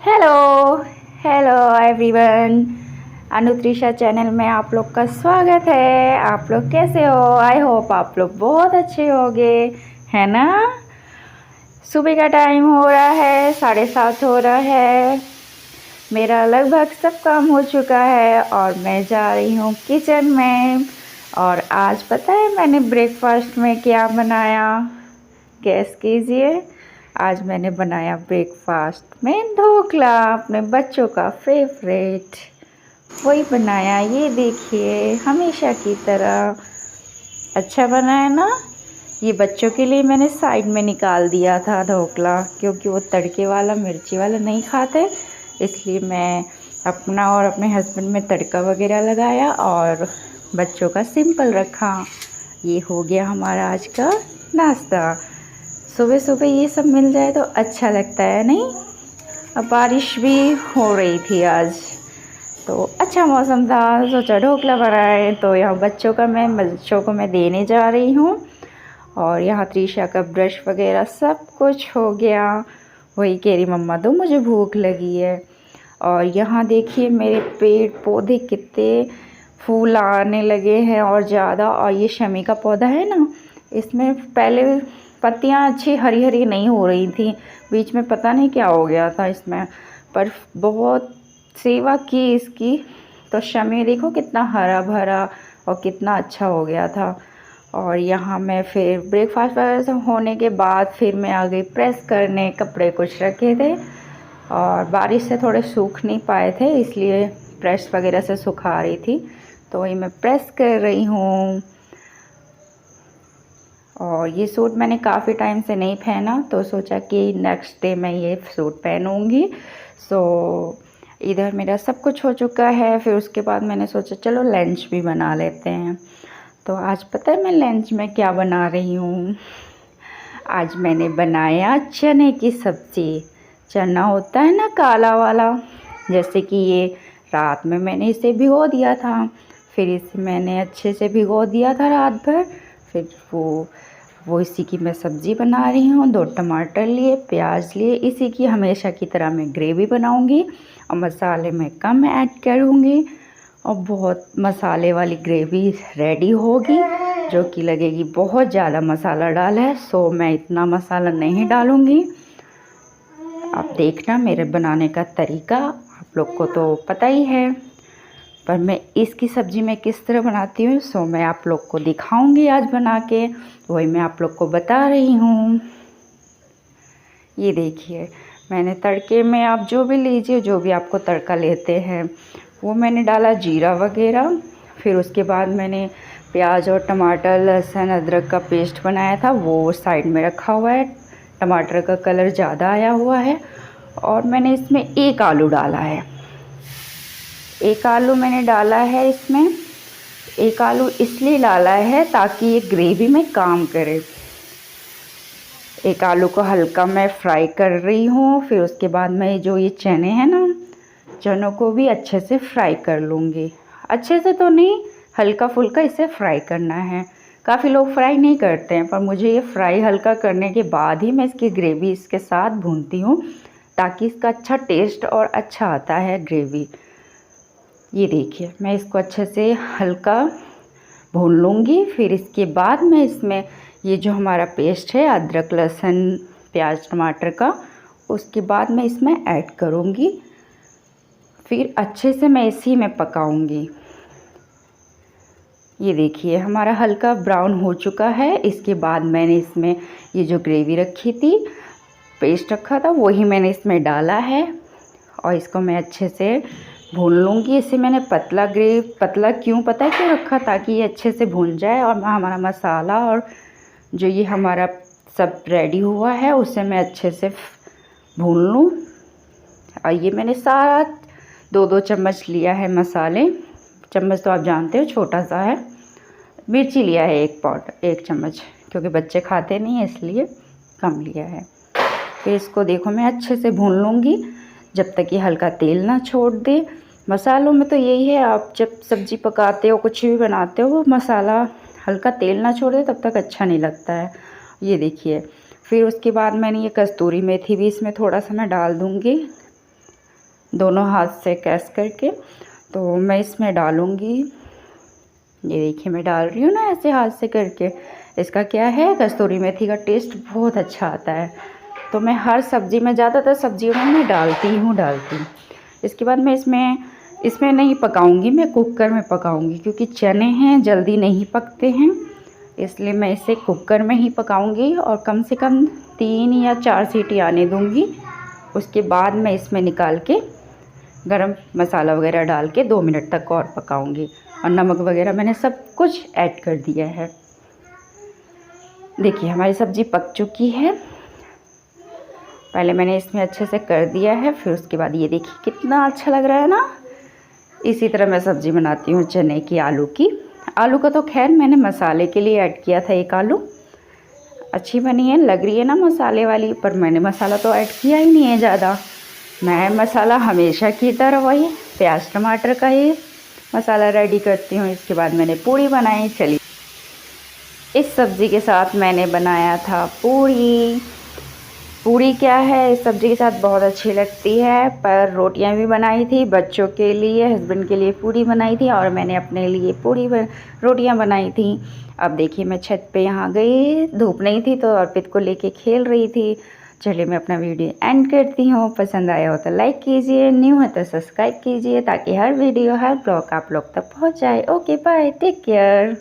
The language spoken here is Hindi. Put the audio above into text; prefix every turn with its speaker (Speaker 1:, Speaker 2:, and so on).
Speaker 1: Hello hello everyone. Anutrisha channel में आप लोग का स्वागत है। आप लोग कैसे हो? आई होप आप लोग बहुत अच्छे होंगे, है ना। सुबह का टाइम हो रहा है, 7:30 हो रहा है। मेरा लगभग सब काम हो चुका है और मैं जा रही हूँ किचन में। और आज पता है मैंने ब्रेकफास्ट में क्या बनाया? गेस कीजिए। आज मैंने बनाया ब्रेकफास्ट में ढोकला, अपने बच्चों का फेवरेट। वही बनाया, ये देखिए, हमेशा की तरह। अच्छा बना है ना। ये बच्चों के लिए मैंने साइड में निकाल दिया था ढोकला, क्योंकि वो तड़के वाला मिर्ची वाला नहीं खाते। इसलिए मैं अपना और अपने हस्बैंड में तड़का वगैरह लगाया और बच्चों का सिंपल रखा। ये हो गया हमारा आज का नाश्ता। सुबह सुबह ये सब मिल जाए तो अच्छा लगता है, नहीं? अब बारिश भी हो रही थी आज, तो अच्छा मौसम था, सोचा ढोकला बनाए। तो यहाँ बच्चों को मैं देने जा रही हूँ। और यहाँ त्रिशा का ब्रश वगैरह सब कुछ हो गया। वही कह रही, मम्मा तो मुझे भूख लगी है। और यहाँ देखिए मेरे पेड़ पौधे कितने फूल आने लगे हैं और ज़्यादा। और ये शमी का पौधा है ना, इसमें पहले पत्तियाँ अच्छी हरी हरी नहीं हो रही थी, बीच में पता नहीं क्या हो गया था इसमें। पर बहुत सेवा की इसकी, तो शमी देखो कितना हरा भरा और कितना अच्छा हो गया था। और यहाँ मैं फिर ब्रेकफास्ट वगैरह से होने के बाद फिर मैं आ गई प्रेस करने। कपड़े कुछ रखे थे और बारिश से थोड़े सूख नहीं पाए थे, इसलिए प्रेस वगैरह से सुखा रही थी। तो वही मैं प्रेस कर रही हूँ। और ये सूट मैंने काफ़ी टाइम से नहीं पहना, तो सोचा कि नेक्स्ट डे मैं ये सूट पहनूँगी। सो इधर मेरा सब कुछ हो चुका है। फिर उसके बाद मैंने सोचा चलो लंच भी बना लेते हैं। तो आज पता है मैं लंच में क्या बना रही हूँ? आज मैंने बनाया चने की सब्ज़ी। चना होता है ना काला वाला, जैसे कि ये रात में मैंने इसे भिगो दिया था। फिर इसे मैंने अच्छे से भिगो दिया था रात भर। फिर वो इसी की मैं सब्ज़ी बना रही हूँ। 2 टमाटर लिए, प्याज लिए। इसी की हमेशा की तरह मैं ग्रेवी बनाऊँगी और मसाले में कम ऐड करूँगी। और बहुत मसाले वाली ग्रेवी रेडी होगी, जो कि लगेगी बहुत ज़्यादा मसाला डाला है। सो मैं इतना मसाला नहीं डालूँगी। आप देखना मेरे बनाने का तरीका आप लोग को तो पता ही है, पर मैं इसकी सब्ज़ी में किस तरह बनाती हूँ सो मैं आप लोग को दिखाऊंगी आज बना के। वही मैं आप लोग को बता रही हूँ। ये देखिए, मैंने तड़के में, आप जो भी लीजिए, जो भी आपको तड़का लेते हैं, वो मैंने डाला जीरा वगैरह। फिर उसके बाद मैंने प्याज और टमाटर, लहसुन, अदरक का पेस्ट बनाया था, वो साइड में रखा हुआ है। टमाटर का कलर ज़्यादा आया हुआ है। और मैंने इसमें 1 आलू डाला है। 1 आलू मैंने डाला है इसमें। 1 आलू इसलिए डाला है ताकि ये ग्रेवी में काम करे। 1 आलू को हल्का मैं फ्राई कर रही हूँ। फिर उसके बाद मैं जो ये चने हैं ना, चनों को भी अच्छे से फ्राई कर लूँगी। अच्छे से तो नहीं, हल्का फुल्का इसे फ्राई करना है। काफ़ी लोग फ्राई नहीं करते हैं, पर मुझे ये फ्राई हल्का करने के बाद ही मैं इसकी ग्रेवी इसके साथ भूनती हूँ, ताकि इसका अच्छा टेस्ट और अच्छा आता है ग्रेवी। ये देखिए, मैं इसको अच्छे से हल्का भून लूँगी। फिर इसके बाद मैं इसमें ये जो हमारा पेस्ट है अदरक, लहसुन, प्याज, टमाटर का, उसके बाद मैं इसमें ऐड करूँगी। फिर अच्छे से मैं इसी में पकाऊँगी। ये देखिए, हमारा हल्का ब्राउन हो चुका है। इसके बाद मैंने इसमें ये जो ग्रेवी रखी थी, पेस्ट रखा था, वही मैंने इसमें डाला है। और इसको मैं अच्छे से भून लूँगी। इसे मैंने पतला क्यों, पता है क्यों रखा? ताकि ये अच्छे से भून जाए और हमारा मसाला और जो ये हमारा सब रेडी हुआ है उसे मैं अच्छे से भून लूँ। और ये मैंने सारा 2-2 चम्मच लिया है मसाले। चम्मच तो आप जानते हो छोटा सा है। मिर्ची लिया है 1 चम्मच, क्योंकि बच्चे खाते नहीं हैं इसलिए कम लिया है। फिर इसको देखो मैं अच्छे से भून लूँगी जब तक ये हल्का तेल ना छोड़ दे। मसालों में तो यही है, आप जब सब्ज़ी पकाते हो, कुछ भी बनाते हो, वो मसाला हल्का तेल ना छोड़ दे तब तक अच्छा नहीं लगता है। ये देखिए, फिर उसके बाद मैंने ये कस्तूरी मेथी भी इसमें थोड़ा सा मैं डाल दूँगी। दोनों हाथ से कैस करके। तो मैं इसमें डालूँगी, ये देखिए मैं डाल रही हूँ ना ऐसे हाथ से करके। इसका क्या है, कस्तूरी मेथी का टेस्ट बहुत अच्छा आता है। तो मैं हर सब्ज़ी में, ज़्यादातर सब्जियों में मैं डालती हूँ। इसके बाद मैं इसमें नहीं पकाऊंगी, मैं कुकर में पकाऊंगी, क्योंकि चने हैं जल्दी नहीं पकते हैं, इसलिए मैं इसे कुकर में ही पकाऊंगी और कम से कम 3 या 4 सीटी आने दूंगी। उसके बाद मैं इसमें निकाल के गरम मसाला वगैरह डाल के 2 मिनट तक और पकाऊंगी। और नमक वगैरह मैंने सब कुछ ऐड कर दिया है। देखिए हमारी सब्ज़ी पक चुकी है। पहले मैंने इसमें अच्छे से कर दिया है, फिर उसके बाद ये देखिए कितना अच्छा लग रहा है ना। इसी तरह मैं सब्ज़ी बनाती हूँ चने की, आलू की। आलू का तो खैर मैंने मसाले के लिए ऐड किया था, एक आलू। अच्छी बनी है, लग रही है ना मसाले वाली, पर मैंने मसाला तो ऐड किया ही नहीं है ज़्यादा। मैं मसाला हमेशा की तरह वही प्याज टमाटर का ही मसाला रेडी करती हूँ। इसके बाद मैंने पूड़ी बनाई। चलिए, इस सब्ज़ी के साथ मैंने बनाया था पूड़ी। पूड़ी क्या है, इस सब्ज़ी के साथ बहुत अच्छी लगती है। पर रोटियां भी बनाई थी बच्चों के लिए, हस्बैंड के लिए पूड़ी बनाई थी, और मैंने अपने लिए रोटियां बनाई थी। अब देखिए मैं छत पे यहाँ गई, धूप नहीं थी तो अर्पित को लेके खेल रही थी। चलिए मैं अपना वीडियो एंड करती हूँ। पसंद आया हो तो लाइक कीजिए, न्यू है तो सब्सक्राइब कीजिए, ताकि हर वीडियो हर ब्लॉग आप लोग तक पहुँच जाए। Okay bye, take care.